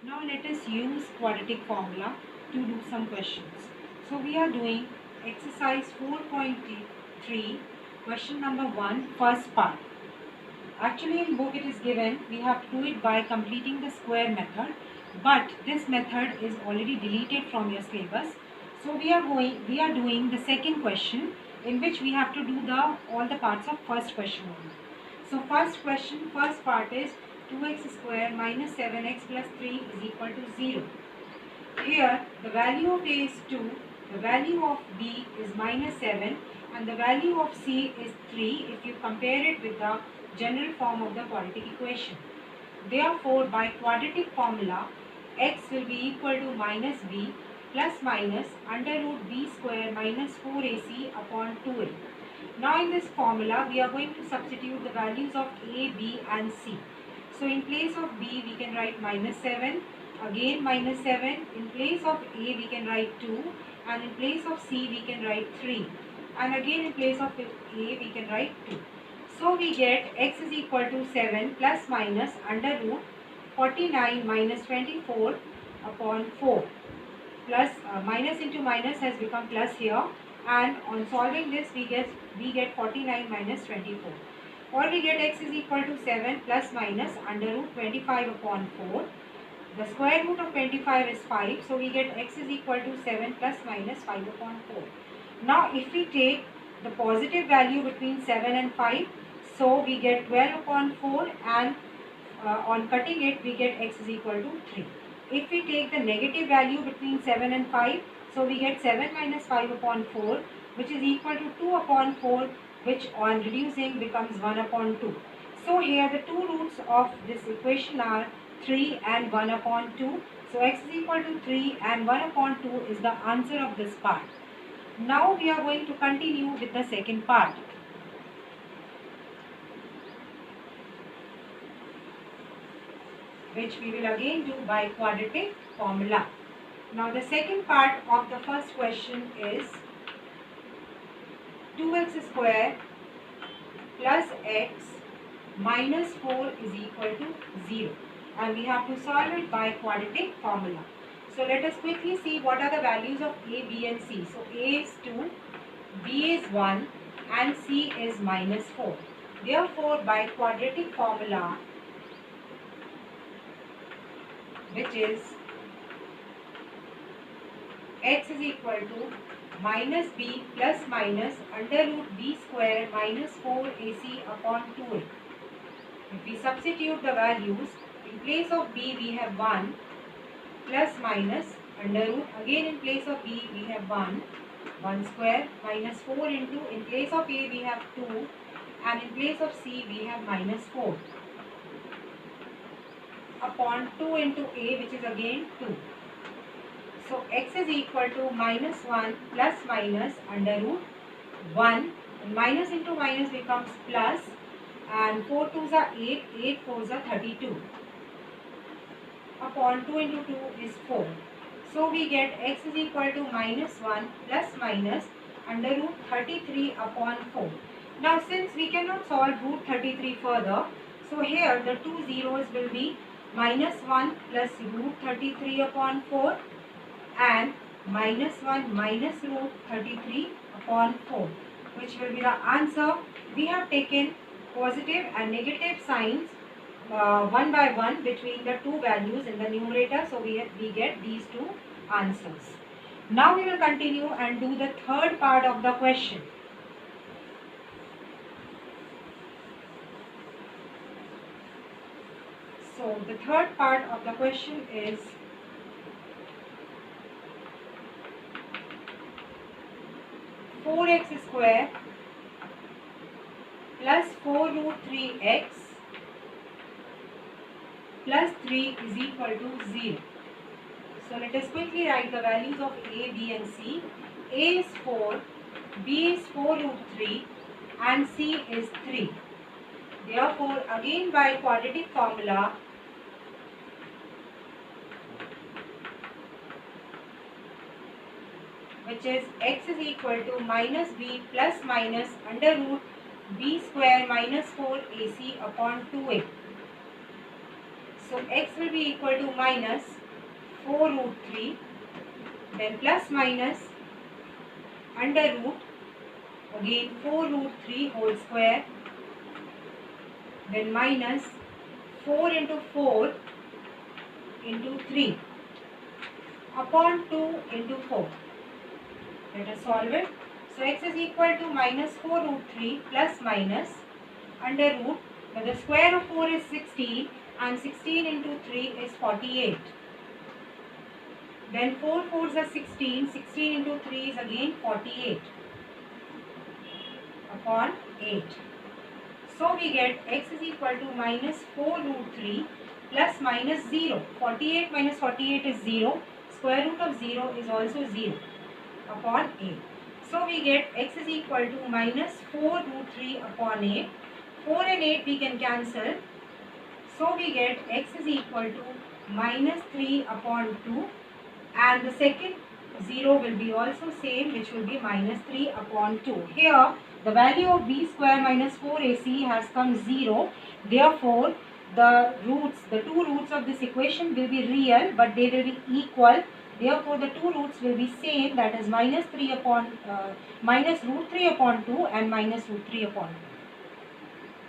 Now let us use quadratic formula to do some questions. So we are doing exercise 4.3, question number 1, first part. Actually in book it is given we have to do it by completing the square method, but this method is already deleted from your syllabus. So we are doing the second question, in which we have to do all the parts of first question only. So first question, first part is 2x square minus 7x plus 3 is equal to 0. Here the value of A is 2, the value of B is minus 7 and the value of C is 3 if you compare it with the general form of the quadratic equation. Therefore, by quadratic formula, x will be equal to minus b plus minus under root b square minus 4ac upon 2a. Now in this formula, we are going to substitute the values of a, b and c. So in place of b, we can write minus 7, again minus 7, in place of a, we can write 2, and in place of c, we can write 3, and again in place of a, we can write 2. So we get x is equal to 7 plus minus under root 49 minus 24 upon 4. Plus minus into minus has become plus here, and on solving this we get 49 minus 24. Or we get x is equal to 7 plus minus under root 25 upon 4. The square root of 25 is 5, so we get x is equal to 7 plus minus 5 upon 4. Now if we take the positive value between 7 and 5, so we get 12 upon 4, and on cutting it we get x is equal to 3. If we take the negative value between 7 and 5, so we get 7 minus 5 upon 4, which is equal to 2 upon 4, which on reducing becomes 1 upon 2. So here the two roots of this equation are 3 and 1 upon 2. So x is equal to 3 and 1 upon 2 is the answer of this part. Now we are going to continue with the second part, which we will again do by quadratic formula. Now the second part of the first question is 2x square plus x minus 4 is equal to 0, and we have to solve it by quadratic formula. So let us quickly see what are the values of a, b and c. So a is 2, b is 1 and c is minus 4. Therefore by quadratic formula, which is x is equal to minus b plus minus under root b square minus 4ac upon 2a. If we substitute the values, in place of b we have 1 plus minus under root, again in place of b we have 1 square minus 4 into, in place of a we have 2 and in place of c we have minus 4 upon 2 into a, which is again 2. So x is equal to minus 1 plus minus under root 1, minus into minus becomes plus, and 4 2s are 8, 8 4s are 32 upon 2 into 2 is 4. So we get x is equal to minus 1 plus minus under root 33 upon 4. Now since we cannot solve root 33 further, so here the two zeros will be minus 1 plus root 33 upon 4 and minus 1 minus root 33 upon 4, which will be the answer. We have taken positive and negative signs one by one between the two values in the numerator, so we get these two answers. Now we will continue and do the third part of the question. So the third part of the question is 4x square plus 4 root 3x plus 3 is equal to 0. So let us quickly write the values of a, b and c. A is 4, b is 4 root 3 and c is 3. Therefore again by quadratic formula, which is x is equal to minus b plus minus under root b square minus 4ac upon 2a. So x will be equal to minus 4 root 3, then plus minus under root, again 4 root 3 whole square, then minus 4 into 4 into 3 upon 2 into 4. Let us solve it. So x is equal to minus 4 root 3 plus minus under root, but the square of 4 is 16 and 16 into 3 is 48. Then 4 4s are 16, 16 into 3 is again 48 upon 8. So we get x is equal to minus 4 root 3 plus minus 0. 48 minus 48 is 0. Square root of 0 is also 0 upon 8. So we get x is equal to minus 4 root 3 upon 8. 4 and 8 we can cancel. So we get x is equal to minus 3 upon 2, and the second 0 will be also same, which will be minus 3 upon 2. Here the value of b square minus 4ac has come 0. Therefore the two roots of this equation will be real, but they will be equal. Therefore the two roots will be same, that is minus root 3 upon 2 and minus root 3 upon 2.